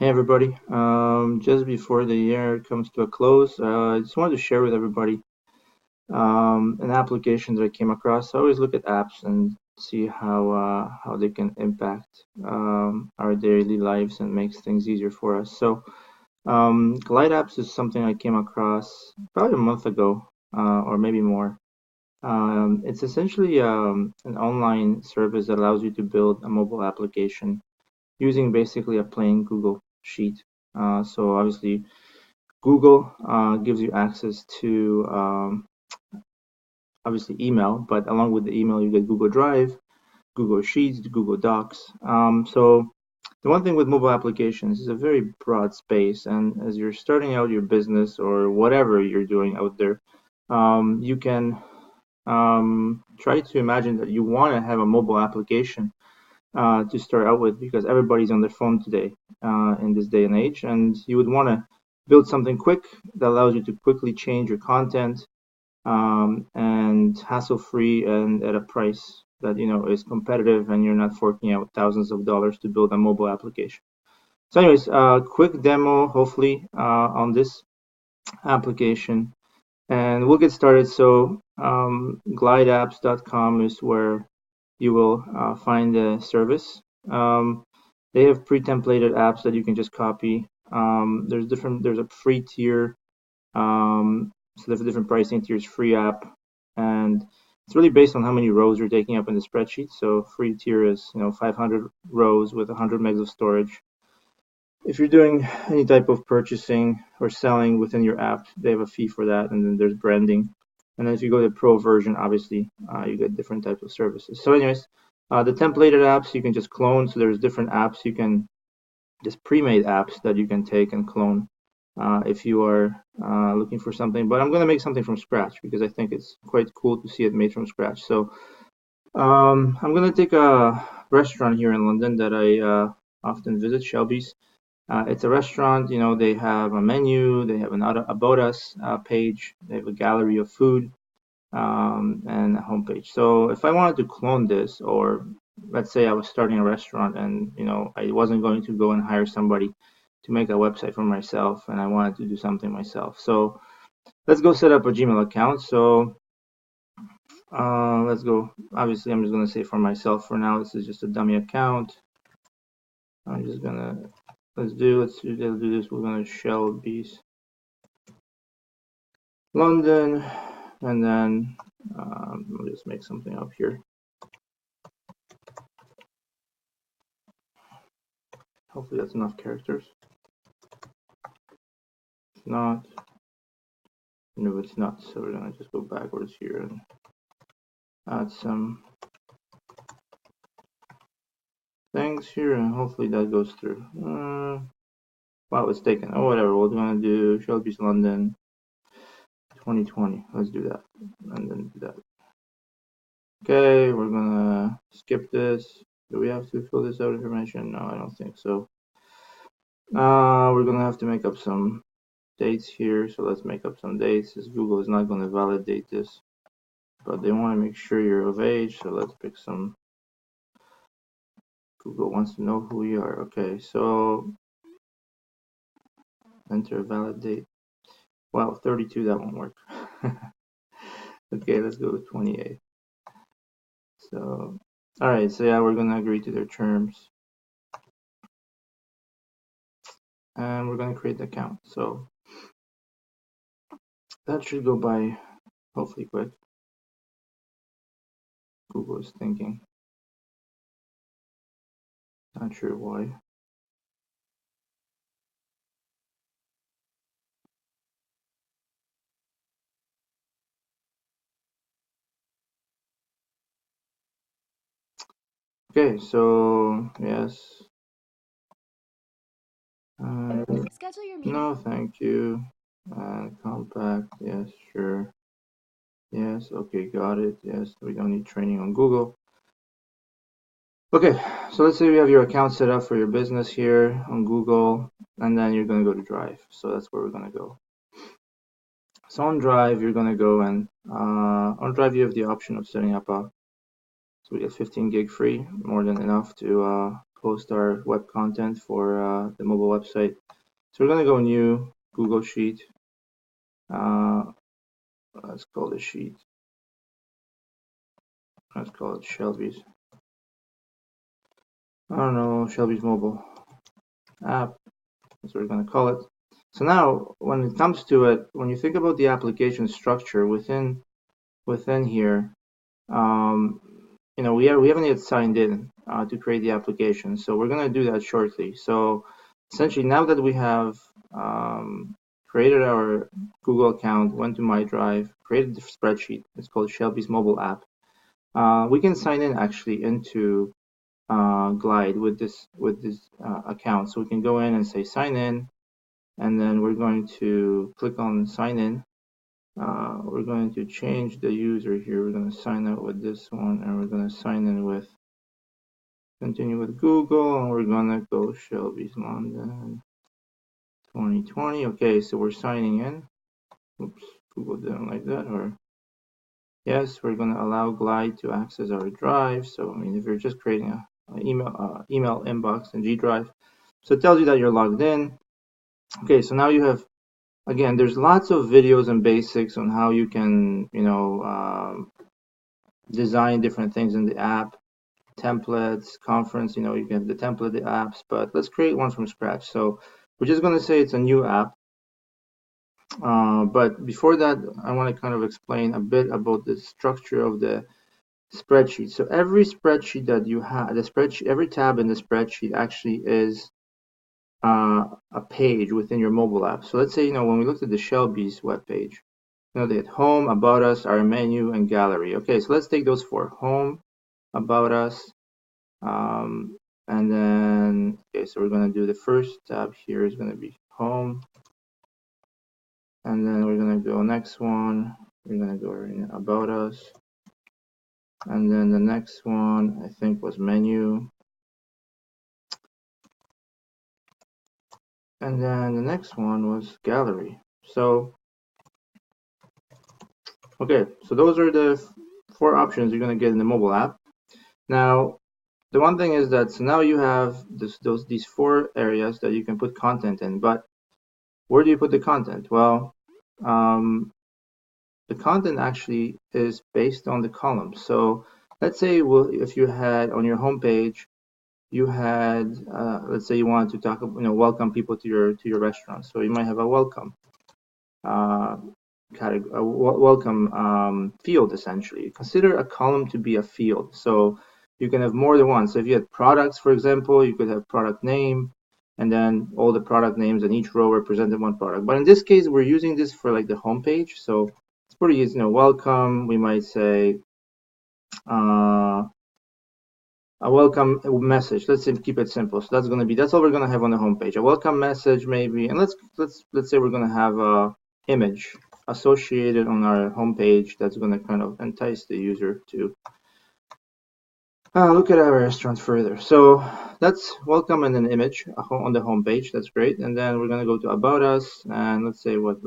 Hey everybody, just before the year comes to a close, I just wanted to share with everybody an application that I came across. I always look at apps and see how they can impact our daily lives and makes things easier for us. So Glide Apps is something I came across probably a month ago, or maybe more. It's essentially an online service that allows you to build a mobile application using basically a plain Google Sheet. So obviously Google gives you access to obviously email, but along with the email you get Google Drive, Google Sheets, Google Docs. So the one thing with mobile applications is a very broad space, and as you're starting out your business or whatever you're doing out there, you can try to imagine that you want to have a mobile application to start out with because everybody's on their phone today in this day and age, and you would want to build something quick that allows you to quickly change your content and hassle-free and at a price that is competitive, and you're not forking out thousands of dollars to build a mobile application. So, anyways, quick demo, hopefully, on this application, and we'll get started. So, glideapps.com is where you will find the service. They have pre-templated apps that you can just copy. There's a free tier, so there's different pricing tiers, free app, and it's really based on how many rows you're taking up in the spreadsheet. So free tier is 500 rows with 100 megs of storage. If you're doing any type of purchasing or selling within your app, they have a fee for that, and then there's branding. And then if you go to the pro version, obviously, you get different types of services. So anyways, the templated apps you can just clone. So there's different apps you can, just pre-made apps that you can take and clone if you are looking for something. But I'm going to make something from scratch because I think it's quite cool to see it made from scratch. So I'm going to take a restaurant here in London that I often visit, Shelby's. It's a restaurant, they have a menu, they have an About Us page, they have a gallery of food, and a homepage. So if I wanted to clone this, or let's say I was starting a restaurant and, I wasn't going to go and hire somebody to make a website for myself, and I wanted to do something myself. So let's go set up a Gmail account. So let's go. Obviously, I'm just going to say for myself for now. This is just a dummy account. I'm just going to let's do this. We're going to Shelby's London, and then I'll just make something up here. Hopefully that's enough characters. If not, no, it's not. So we're going to just go backwards here and add some things here, and hopefully that goes through. Wow, it's taken. Oh, whatever. We're going to do Shelby's London 2020. Let's do that, and then do that. Okay, we're gonna skip this. Do we have to fill this out information? No, I don't think so. We're gonna have to make up some dates here. So let's make up some dates, as Google is not going to validate this, but they want to make sure you're of age. So let's pick some. Google wants to know who you are. Okay, so enter valid date. Wow, 32, that won't work. Okay, let's go with 28. So, all right, so yeah, we're gonna agree to their terms, and we're gonna create the account. So that should go by hopefully quick. Google is thinking. Not sure why. Okay, so yes. Schedule your meeting. No, thank you. Compact, yes, sure. Yes, okay, got it. Yes, we don't need training on Google. Okay, so let's say we have your account set up for your business here on Google, and then you're going to go to Drive. So that's where we're going to go. So on Drive, you're going to go and on Drive, you have the option of setting up a, so we get 15 gig free, more than enough to post our web content for the mobile website. So we're going to go new Google Sheet. Let's call the sheet. Let's call it Shelby's. I don't know, Shelby's mobile app. That's what we're going to call it. So now, when it comes to it, when you think about the application structure within here, we haven't yet signed in to create the application, so we're going to do that shortly. So essentially, now that we have created our Google account, went to My Drive, created the spreadsheet, it's called Shelby's mobile app, we can sign in actually into Glide with this account. So we can go in and say sign in, and then we're going to click on sign in. We're going to change the user here. We're going to sign out with this one, and we're going to sign in with continue with Google, and we're going to go Shelby's London 2020. Okay, so we're signing in. Oops, Google didn't like that. Or yes, we're going to allow Glide to access our drive. So I mean, if you're just creating an email inbox in G Drive, so it tells you that you're logged in. Okay, so now you have, again, there's lots of videos and basics on how you can, design different things in the app, templates, conference, you can have the template, the apps, but let's create one from scratch. So we're just going to say it's a new app. But before that, I want to kind of explain a bit about the structure of the spreadsheet. So every spreadsheet that you have, every tab in the spreadsheet actually is a page within your mobile app. So let's say, when we looked at the Shelby's web page, they had home, about us, our menu, and gallery. Okay, so let's take those four: home, about us, and then, okay, so we're going to do the first tab here is going to be home, and then we're going to go next one, we're going to go in about us, and then the next one I think was menu, and then the next one was gallery. So okay, so those are the four options you're going to get in the mobile app. Now, the one thing is that, so now you have these four areas that you can put content in, but where do you put the content? Well, the content actually is based on the columns. So let's say, if you had on your home page, you had, let's say you wanted to talk, welcome people to your restaurant. So you might have a welcome category, a welcome field. Essentially, consider a column to be a field. So you can have more than one. So if you had products, for example, you could have product name, and then all the product names in each row represented one product. But in this case, we're using this for like the home page, so it's pretty easy. Welcome, we might say a welcome message. Let's keep it simple. So that's all we're gonna have on the home page. A welcome message maybe, and let's say we're gonna have a image associated on our home page that's gonna kind of entice the user to look at our restaurant further. So that's welcome and an image on the home page. That's great. And then we're gonna go to about us, and let's see what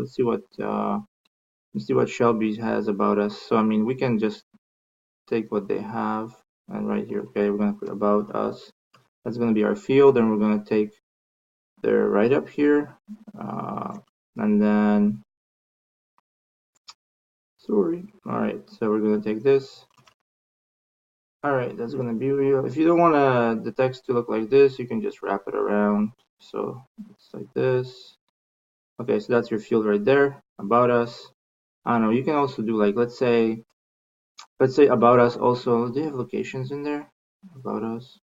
Shelby has about us. So I mean, we can just take what they have, and right here, okay, we're gonna put about us. That's gonna be our field, and we're gonna take their write up here, and then sorry. All right, so we're gonna take this. All right, that's gonna be real. If you don't want the text to look like this, you can just wrap it around. So it's like this. Okay, so that's your field right there. About us. I don't know. You can also do, like, let's say about us. Also, do they have locations in there? About us.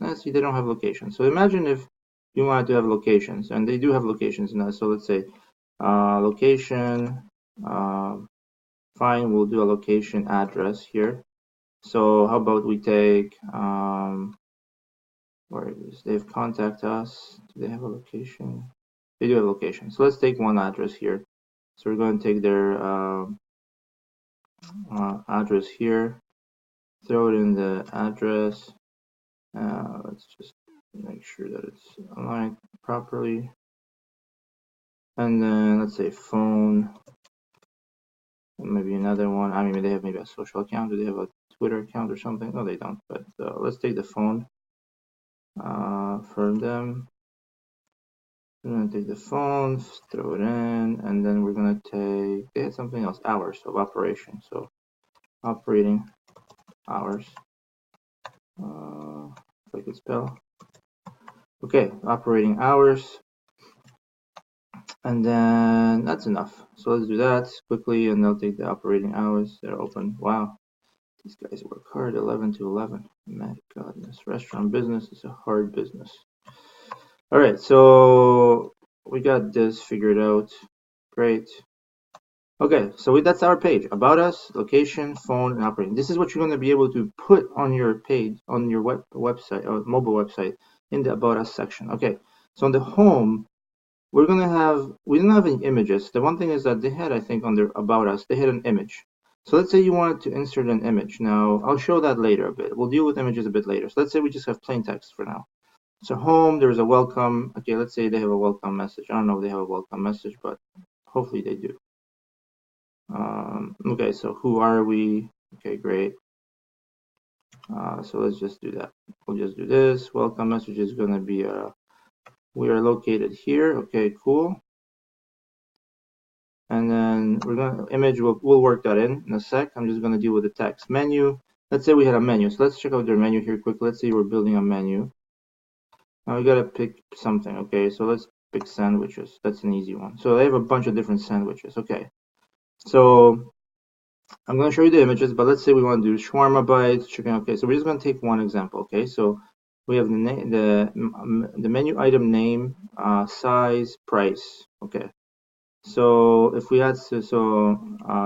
Let's see, they don't have locations. So imagine if you wanted to have locations, and they do have locations in that. So let's say location. Fine, we'll do a location address here. So how about we take where is they've contact us. Do they have a location? They do have a location. So let's take one address here. So we're going to take their address here, throw it in the address. Let's just make sure that it's aligned properly. And then let's say phone. And maybe another one. I mean, they have maybe a social account. Do they have a Twitter account or something? No, they don't. But let's take the phone. for them. We're going to take the phone, throw it in, and then we're going to take, they had something else, hours of operation. So operating hours, if I could spell. Okay, operating hours, and then that's enough. So let's do that quickly, and they'll take the operating hours. They're open. Wow, these guys work hard, 11 to 11. My goodness, restaurant business is a hard business. All right, so we got this figured out. Great. Okay, so that's our page. About us, location, phone, and operating. This is what you're going to be able to put on your page, on your website or mobile website in the About Us section. Okay, so on the home, we don't have any images. The one thing is that they had, I think, on their About Us, they had an image. So let's say you wanted to insert an image. Now, I'll show that later a bit. We'll deal with images a bit later. So let's say we just have plain text for now. So home, there's a welcome. Okay, let's say they have a welcome message. I don't know if they have a welcome message, but hopefully they do. Okay, so who are we? Okay, great. So let's just do that. We'll just do this. Welcome message is going to be we are located here. Okay, cool. And then we're going to image. We'll work that in a sec. I'm just going to deal with the text menu. Let's say we had a menu. So let's check out their menu here quick. Let's say we're building a menu. Now we got to pick something. Okay, so let's pick sandwiches. That's an easy one. So they have a bunch of different sandwiches. Okay, so I'm going to show you the images, but let's say we want to do shawarma bites, chicken. Okay, so we're just going to take one example. Okay, so we have the menu item name, size, price. Okay, so if we had to,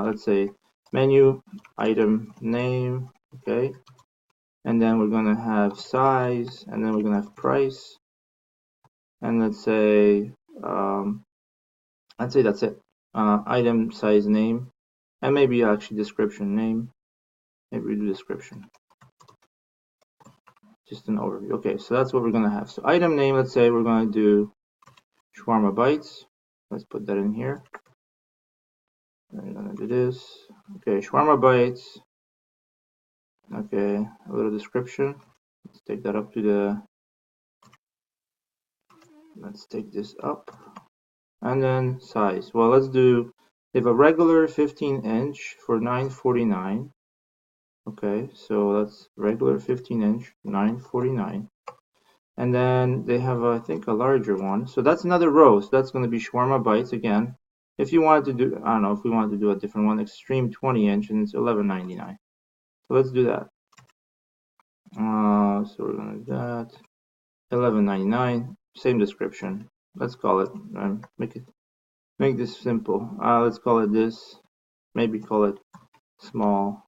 let's say menu item name. Okay, and then we're going to have size, and then we're going to have price, and let's say I'd say that's it. Item size name, and maybe actually description name. Maybe we do description. Just an overview. Okay, so that's what we're going to have. So item name, let's say we're going to do shawarma bites. Let's put that in here. I'm going to do this. Okay, shawarma bites. Okay, a little description. Let's take that up to the, let's take this up. And then size. Well, let's do, they have a regular 15-inch for $9.49. Okay, so that's regular 15-inch, $9.49. And then they have, I think, a larger one. So that's another row. So that's going to be shawarma bites again. If you wanted to do, I don't know, if we wanted to do a different one, extreme 20-inch, and it's $11.99. So let's do that. So we're going to do that. $11.99. Same description. Let's call it. Make this simple. Let's call it this. Maybe call it small.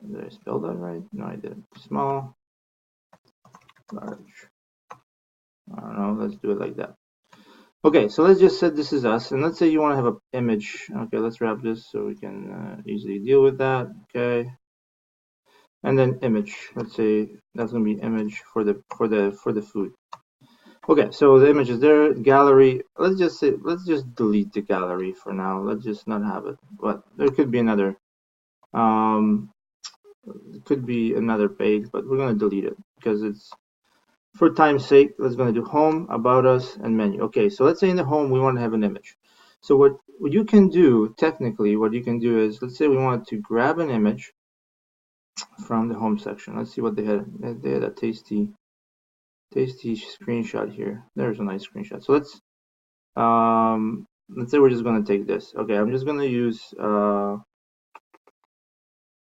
Did I spell that right? No, I didn't. Small, large. I don't know. Let's do it like that. Okay, so let's just say this is us, and let's say you want to have an image. Okay, let's wrap this so we can easily deal with that. Okay, and then image. Let's say that's gonna be image for the food. Okay, so the image is there. Gallery. Let's just delete the gallery for now. Let's just not have it. But there could be another. It could be another page, but we're gonna delete it because it's. For time's sake, let's going to do home, about us, and menu. Okay, so let's say in the home we want to have an image. So what you can do, technically, what you can do is, let's say we want to grab an image from the home section. Let's see what they had. They had a tasty screenshot here. There's a nice screenshot. So let's say we're just going to take this. Okay, I'm just going to use, let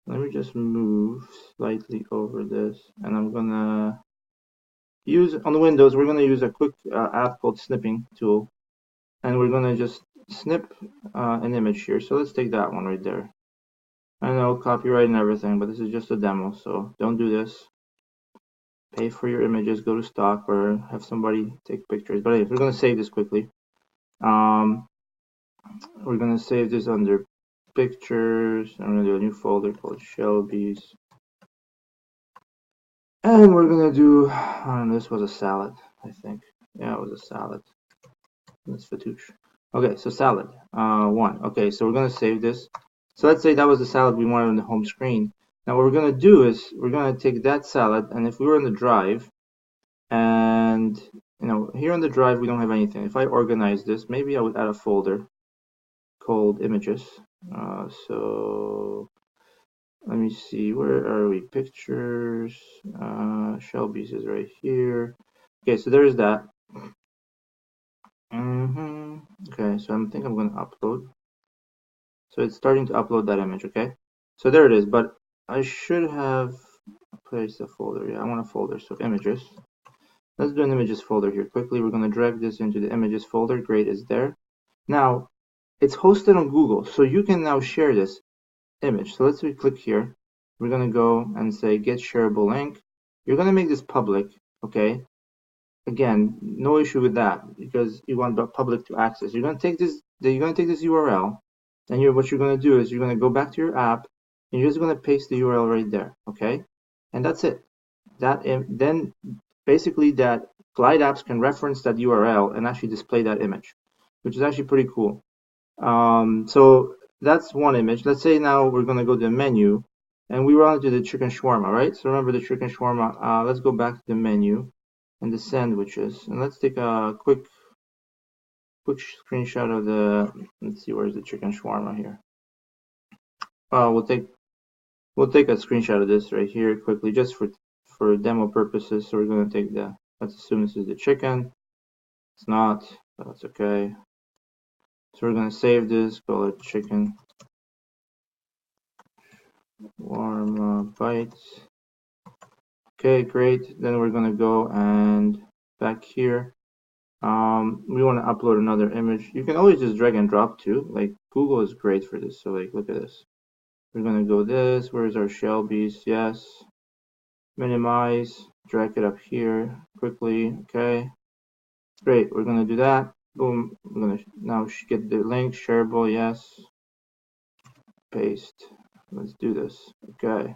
me just move slightly over this, and I'm going to use on the Windows, we're going to use a quick app called Snipping Tool, and we're going to just snip an image here. So let's take that one right there. I know copyright and everything, but this is just a demo, so don't do this. Pay for your images, go to stock, or have somebody take pictures. But anyway, we're going to save this quickly. We're going to save this under pictures. I'm going to do a new folder called Shelby's. And we're going to do, this was a salad, I think. Yeah, it was a salad. That's fattoush. Okay, so salad, 1. Okay, so we're going to save this. So let's say that was the salad we wanted on the home screen. Now what we're going to do is we're going to take that salad, and if we were on the drive, and here on the drive we don't have anything. If I organize this, maybe I would add a folder called images. So let me see, where are we? Pictures. Shelby's is right here. Okay, so there's that. Okay, so I think I'm going to upload. So it's starting to upload that image. Okay, so there it is. But I should have placed a folder. Yeah, I want a folder. So images. Let's do an images folder here quickly. We're going to drag this into the images folder. Great, is there. Now it's hosted on Google, so you can now share this image. So let's click here. We're going to go and say get shareable link. You're going to make this public. Okay, again, no issue with that because you want the public to access. You're going to take this URL, and what you're going to do is you're going to go back to your app and you're just going to paste the URL right there. Okay, and that's it. Then basically that Glide apps can reference that URL and actually display that image, which is actually pretty cool. So that's one image. Let's say now we're going to go to the menu and we want to do the chicken shawarma, right? So remember the chicken shawarma. Let's go back to the menu and the sandwiches, and let's take a quick screenshot of the. Let's see, where's the chicken shawarma here? We'll take a screenshot of this right here quickly, just for demo purposes. So we're going to take the. Let's assume this is the chicken. It's not, but that's okay. So we're going to save this, call it chicken shawarma bites. Okay, great. Then we're going to go and back here. We want to upload another image. You can always just drag and drop too. Like Google is great for this. So like, look at this. We're going to go this. Where's our Shelby's? Yes. Minimize. Drag it up here quickly. Okay. Great. We're going to do that. Boom. We're going to now get the link. Shareable. Yes. Paste. Let's do this. Okay.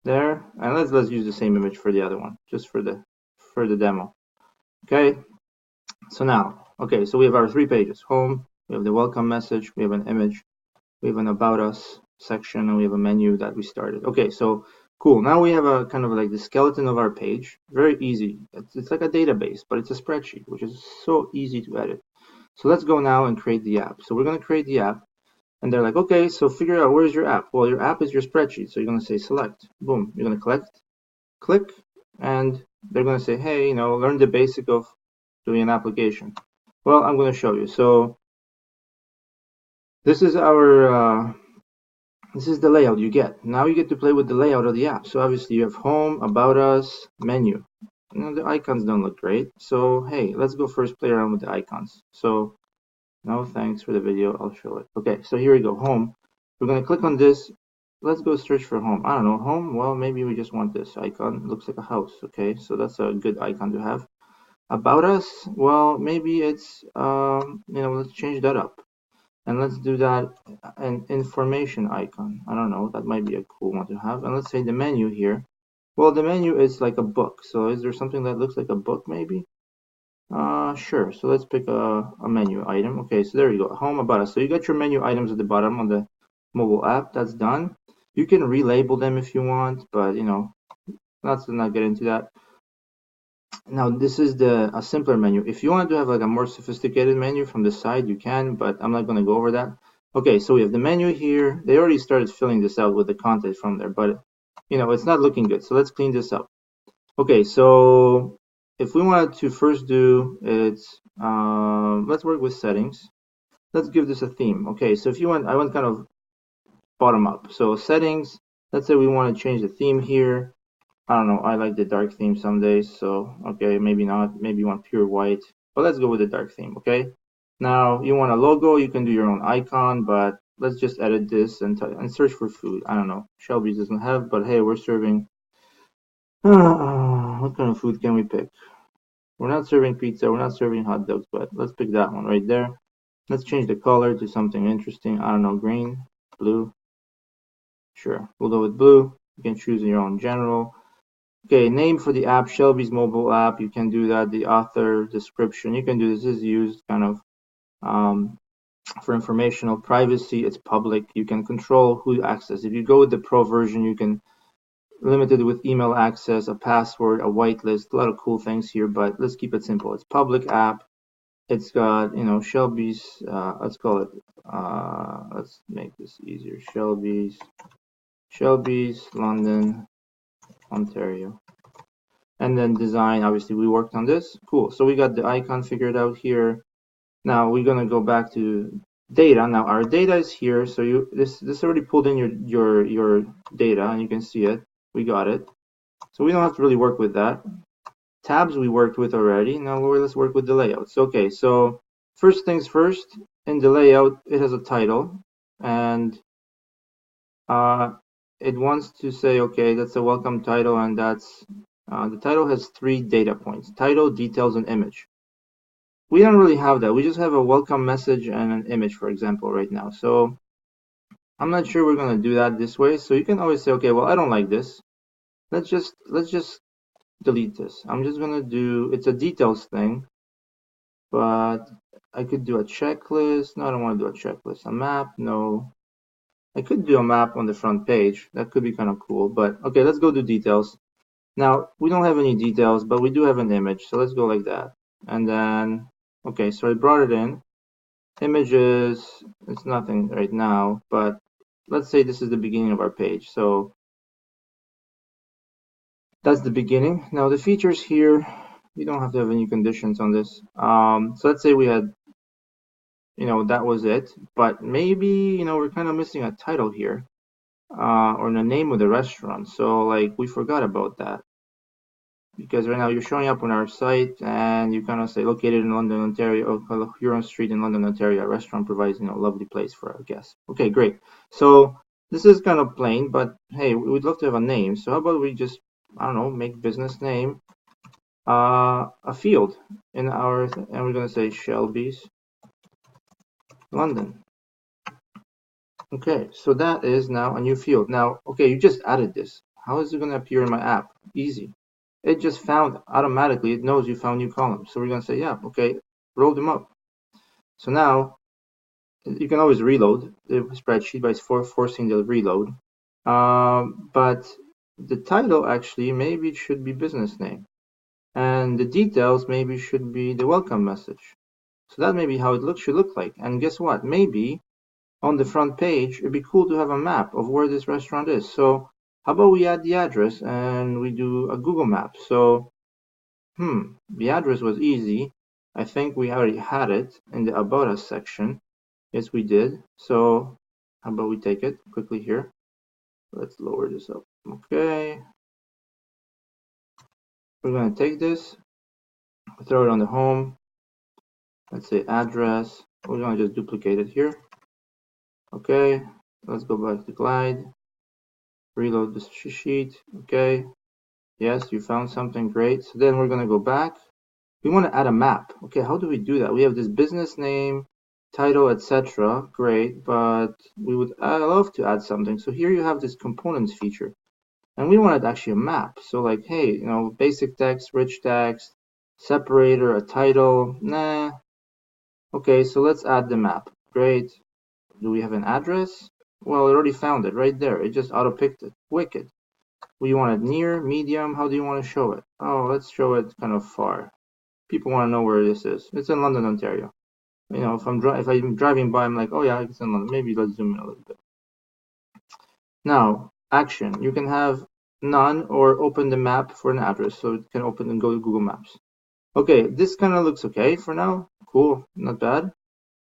There. And let's use the same image for the other one, just for the demo. Okay. So now, okay, so we have our 3 pages. Home, we have the welcome message, we have an image, we have an about us section, and we have a menu that we started. Okay, so cool. Now we have a kind of like the skeleton of our page. Very easy. It's like a database, but it's a spreadsheet, which is so easy to edit. So let's go now and create the app. So we're going to create the app, and they're like, okay, so figure out where's your app. Well, your app is your spreadsheet, so you're going to say select. Boom. You're going to click, and they're going to say, hey, learn the basic of doing an application. Well, I'm going to show you. So this is this is the layout you get. Now you get to play with the layout of the app. So obviously you have home, about us, menu. The icons don't look great. So hey, let's go first play around with the icons. So no thanks for the video. I'll show it. Okay, so here we go. Home. We're going to click on this. Let's go search for home. I don't know. Home. Well, maybe we just want this icon. It looks like a house. Okay, so that's a good icon to have. About us, well, maybe it's let's change that up and let's do that an information icon. I don't know, that might be a cool one to have. And let's say the menu here, well, the menu is like a book, so is there something that looks like a book maybe? Sure. So let's pick a menu item. Okay, so there you go, home, about us. So you got your menu items at the bottom on the mobile app. That's done. You can relabel them if you want, but let's not get into that. Now this is a simpler menu. If you want to have like a more sophisticated menu from the side, you can, but I'm not going to go over that. Okay, so we have the menu here. They already started filling this out with the content from there, but it's not looking good. So let's clean this up. Okay, so if we wanted to first do it, let's work with settings. Let's give this a theme. Okay, so if you want, I went kind of bottom up. So settings, let's say we want to change the theme here. I don't know, I like the dark theme some days, so okay, maybe not, maybe you want pure white, but let's go with the dark theme, okay? Now, you want a logo, you can do your own icon, but let's just edit this and search for food. I don't know, Shelby's doesn't have, but hey, we're serving, what kind of food can we pick? We're not serving pizza, we're not serving hot dogs, but let's pick that one right there. Let's change the color to something interesting, I don't know, green, blue, sure, we'll go with blue. You can choose your own general. Okay, name for the app, Shelby's mobile app. You can do that. The author, description, you can do this. This is used kind of For informational privacy, it's public. You can control who access. If you go with the pro version, you can limit it with email access, a password, a whitelist, a lot of cool things here, but let's keep it simple. It's public app. It's got, Shelby's, let's call it, let's make this easier. Shelby's, London, Ontario. And then design, obviously we worked on this. Cool. So we got the icon figured out here. Now we're gonna go back to data. Now our data is here. So this already pulled in your data, and you can see it. We got it. So we don't have to really work with that. Tabs we worked with already. Now let's work with the layouts. Okay, so first things first, in the layout, it has a title, and it wants to say, okay, that's a welcome title, and that's the title has 3 data points: title, details, and image. We don't really have that. We just have a welcome message and an image, for example, right now. So I'm not sure we're going to do that this way. So you can always say, okay, well, I don't like this. Let's just delete this. I'm just going to do, it's a details thing, but I could do a checklist. No, I don't want to do a checklist. A map, no. I could do a map on the front page. That could be kind of cool, but okay, let's go do details. Now, we don't have any details, but we do have an image, so let's go like that. And then, okay, so I brought it in. Images, it's nothing right now, but let's say this is the beginning of our page. So that's the beginning. Now the features here, we don't have to have any conditions on this. So let's say we had, that was it, but maybe, we're kind of missing a title here, or the name of the restaurant. So like we forgot about that, because right now you're showing up on our site and you kind of say located in London, Ontario, Huron Street in London, Ontario. A restaurant provides, a lovely place for our guests. Okay, great. So this is kind of plain, but hey, we'd love to have a name. So how about we just, I don't know, make business name a field in our, and we're going to say Shelby's London. Okay, so that is now a new field. Now, okay, you just added this. How is it going to appear in my app? Easy. It just found automatically, it knows you found new columns. So we're going to say, yeah, okay, roll them up. So now you can always reload the spreadsheet by forcing the reload. But the title actually maybe it should be business name. And the details maybe should be the welcome message. So that may be how it should look like. And guess what? Maybe on the front page, it'd be cool to have a map of where this restaurant is. So how about we add the address and we do a Google map? So, the address was easy. I think we already had it in the About Us section. Yes, we did. So how about we take it quickly here? Let's lower this up. Okay. We're going to take this, throw it on the home. Let's say address. We're going to just duplicate it here. Okay. Let's go back to Glide. Reload the sheet. Okay. Yes, you found something great. So then we're going to go back. We want to add a map. Okay, how do we do that? We have this business name, title, etc. Great, but I love to add something. So here you have this components feature. And we wanted actually a map. So like, hey, basic text, rich text, separator, a title. Nah. Okay, so let's add the map. Great. Do we have an address? Well, it already found it right there. It just auto-picked it. Wicked. We want it near, medium. How do you want to show it? Oh, let's show it kind of far. People want to know where this is. It's in London, Ontario. If I'm driving by, I'm like, oh yeah, it's in London. Maybe let's zoom in a little bit. Now, action. You can have none or open the map for an address, so it can open and go to Google Maps. Okay, this kind of looks okay for now. Cool, not bad.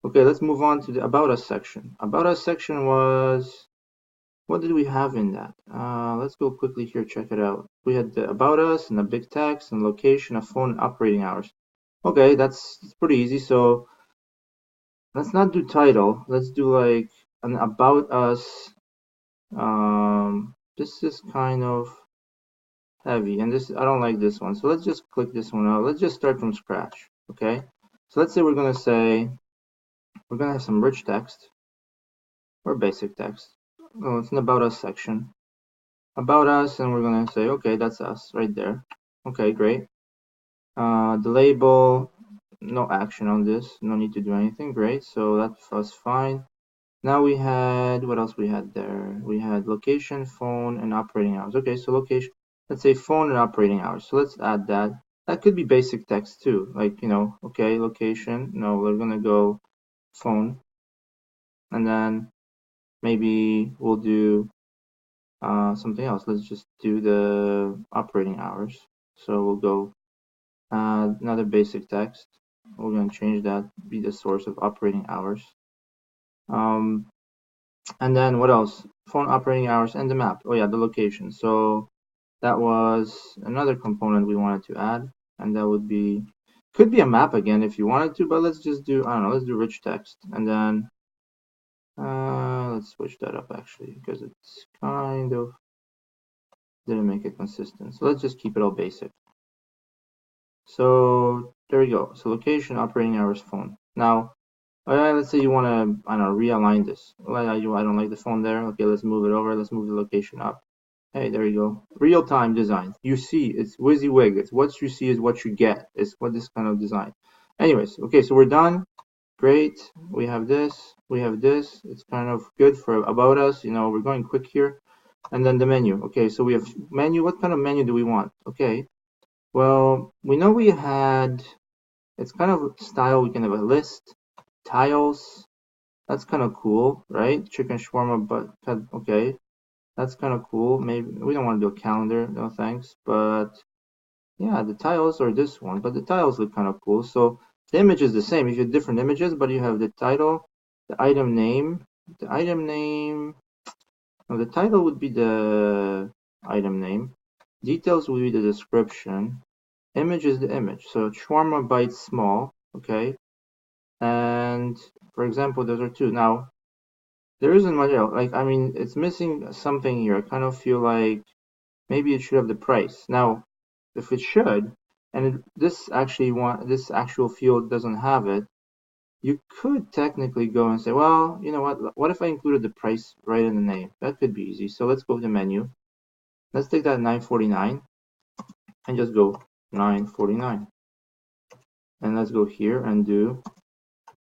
Okay, let's move on to the About Us section. About Us section was, what did we have in that? Let's go quickly here, check it out. We had the About Us and a big text and location, a phone, and operating hours. Okay, that's pretty easy. So let's not do title. Let's do like an About Us. This is kind of heavy, and this I don't like this one. So let's just click this one out. Let's just start from scratch. Okay. So let's say we're gonna have some rich text or basic text. Oh, it's an About Us section. About Us, and we're gonna say, okay, that's us right there. Okay, great. The label, no action on this. No need to do anything. Great. So that was fine. Now we had, what else we had there? We had location, phone, and operating hours. Okay, so location, let's say phone and operating hours. So let's add that. That could be basic text too. Like, okay, location. No, we're going to go phone. And then maybe we'll do something else. Let's just do the operating hours. So we'll go another basic text. We're going to change that, be the source of operating hours. And then what else? Phone operating hours and the map. Oh yeah, the location. So that was another component we wanted to add, and that would be, could be a map again if you wanted to, but let's just do, I don't know, let's do rich text, and then let's switch that up actually, because it's kind of didn't make it consistent. So let's just keep it all basic. So there we go. So location, operating hours, phone. Now, let's say you want to, I don't know, realign this. I don't like the phone there. Okay, let's move it over. Let's move the location up. Hey, there you go. Real-time design. You see, it's WYSIWYG. It's what you see is what you get. It's what this kind of design. Anyways, okay, so we're done. Great. We have this. We have this. It's kind of good for about us. We're going quick here. And then the menu. Okay, so we have menu. What kind of menu do we want? Okay. Well, we know we had, it's kind of style. We can have a list, tiles. That's kind of cool, right? Chicken shawarma, but okay. That's kind of cool. Maybe we don't want to do a calendar, no thanks. But yeah, the tiles are this one, but the tiles look kind of cool. So the image is the same. If you have different images, but you have the title, the item name, no, the title would be the item name. Details will be the description. Image is the image. So shawarma bites small, okay? And for example, those are two. Now, there isn't much else. Like, I mean, it's missing something here. I kind of feel like maybe it should have the price. Now, if it should, and this actual field doesn't have it, you could technically go and say, well, you know what if I included the price right in the name? That could be easy. So let's go to the menu. Let's take that $9.49 and just go $9.49. And let's go here and do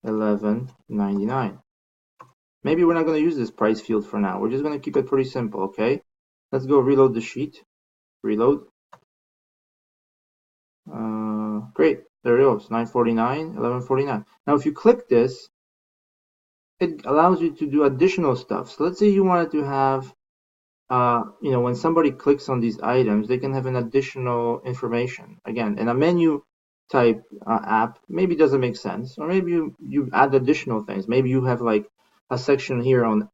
$11.99. Maybe we're not going to use this price field for now. We're just going to keep it pretty simple, okay? Let's go reload the sheet. Reload. Great. There it goes. $9.49, $11.49. Now, if you click this, it allows you to do additional stuff. So let's say you wanted to have, when somebody clicks on these items, they can have an additional information. Again, in a menu type app, maybe doesn't make sense. Or maybe you add additional things. Maybe you have like a section here on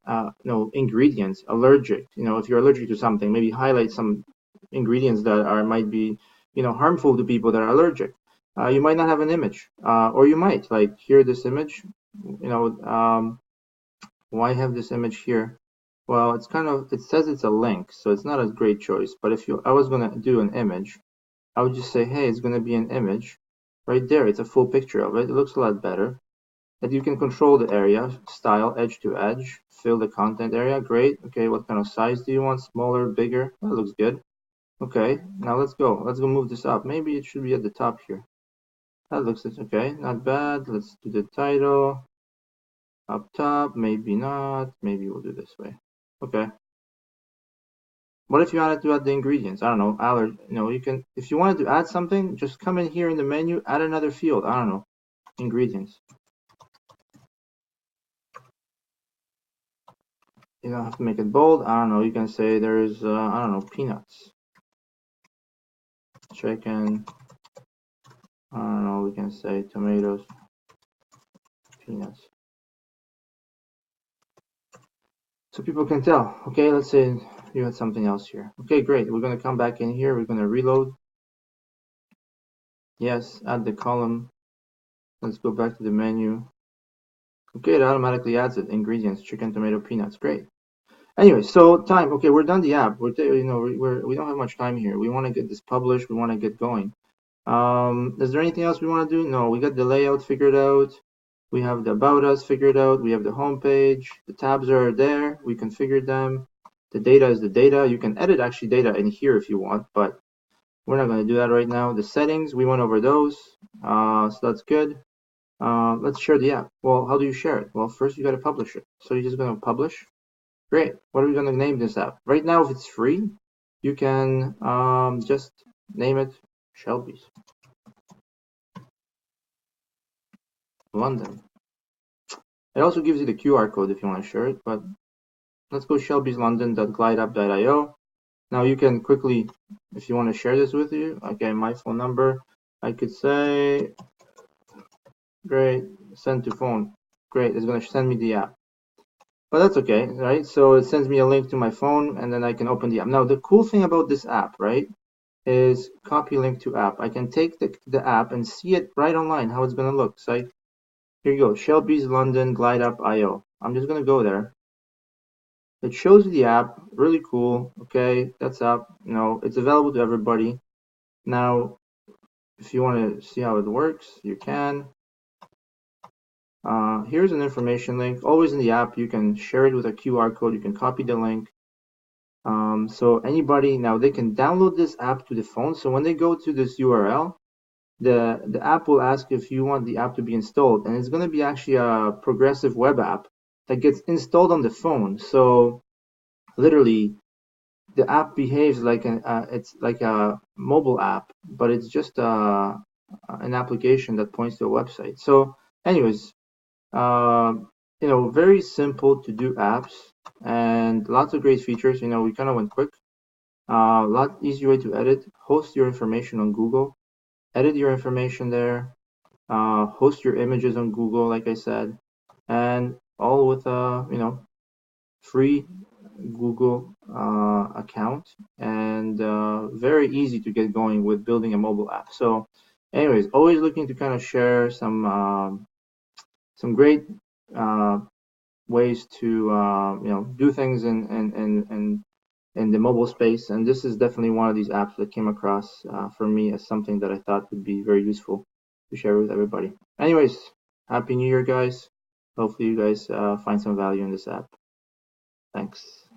ingredients, allergic. If you're allergic to something, maybe highlight some ingredients that might be harmful to people that are allergic. You might not have an image, or you might like here this image. Why have this image here? Well, it says it's a link, so it's not a great choice. But if I was going to do an image, I would just say, hey, it's going to be an image right there. It's a full picture of it. It looks a lot better. And you can control the area, style, edge to edge, fill the content area. Great. Okay, what kind of size do you want? Smaller, bigger? That looks good. Okay, now let's go. Let's go move this up. Maybe it should be at the top here. That looks okay. Not bad. Let's do the title. Up top, maybe not. Maybe we'll do this way. Okay. What if you wanted to add the ingredients? I don't know. You can, if you wanted to add something, just come in here in the menu, add another field. I don't know. Ingredients. You don't have to make it bold. I don't know. You can say there's, I don't know, peanuts. Chicken. I don't know. We can say tomatoes. Peanuts. So people can tell. Okay, let's say you had something else here. Okay, great. We're going to come back in here. We're going to reload. Yes, add the column. Let's go back to the menu. Okay, it automatically adds it. Ingredients: chicken, tomato, peanuts. Great. Anyway, so time. Okay, we're done the app. We don't have much time here. We want to get this published. We want to get going. Is there anything else we want to do? No, we got the layout figured out. We have the about us figured out. We have the home page. The tabs are there. We configured them. The data is the data. You can edit actually data in here if you want, but we're not going to do that right now. The settings, we went over those, so that's good. Let's share the app. Well, how do you share it? Well, first you got to publish it. So you're just going to publish. Great. What are we going to name this app? Right now, if it's free, you can just name it Shelby's London. It also gives you the QR code if you want to share it, but let's go shelbyslondon.glideapp.io. Now you can quickly, if you want to share this with you, okay, my phone number, I could say, great, send to phone. Great, it's going to send me the app. But that's okay, right? So it sends me a link to my phone, and then I can open the app. Now, the cool thing about this app, right, is copy link to app. I can take the app and see it right online, how it's going to look. So here you go, Shelby's London Glide App IO. I'm just going to go there. It shows you the app, really cool. Okay, that's up. You know, it's available to everybody. Now, if you want to see how it works, you can. Here's an information link. Always in the app, you can share it with a QR code. You can copy the link. So anybody now, they can download this app to the phone. So when they go to this URL, the app will ask if you want the app to be installed, and it's going to be actually a progressive web app that gets installed on the phone. So literally, the app behaves like it's like a mobile app, but it's just an application that points to a website. So, anyways, you know, very simple to do apps and lots of great features. You know, we kind of went quick. A lot easier way to edit. Host your information on Google. Edit your information there. Host your images on Google, like I said, and all with a free Google account, and very easy to get going with building a mobile app. So, anyways, always looking to kind of share some great ways to do things in the mobile space, and this is definitely one of these apps that came across for me as something that I thought would be very useful to share with everybody. Anyways, happy New Year, guys. Hopefully you guys find some value in this app. Thanks.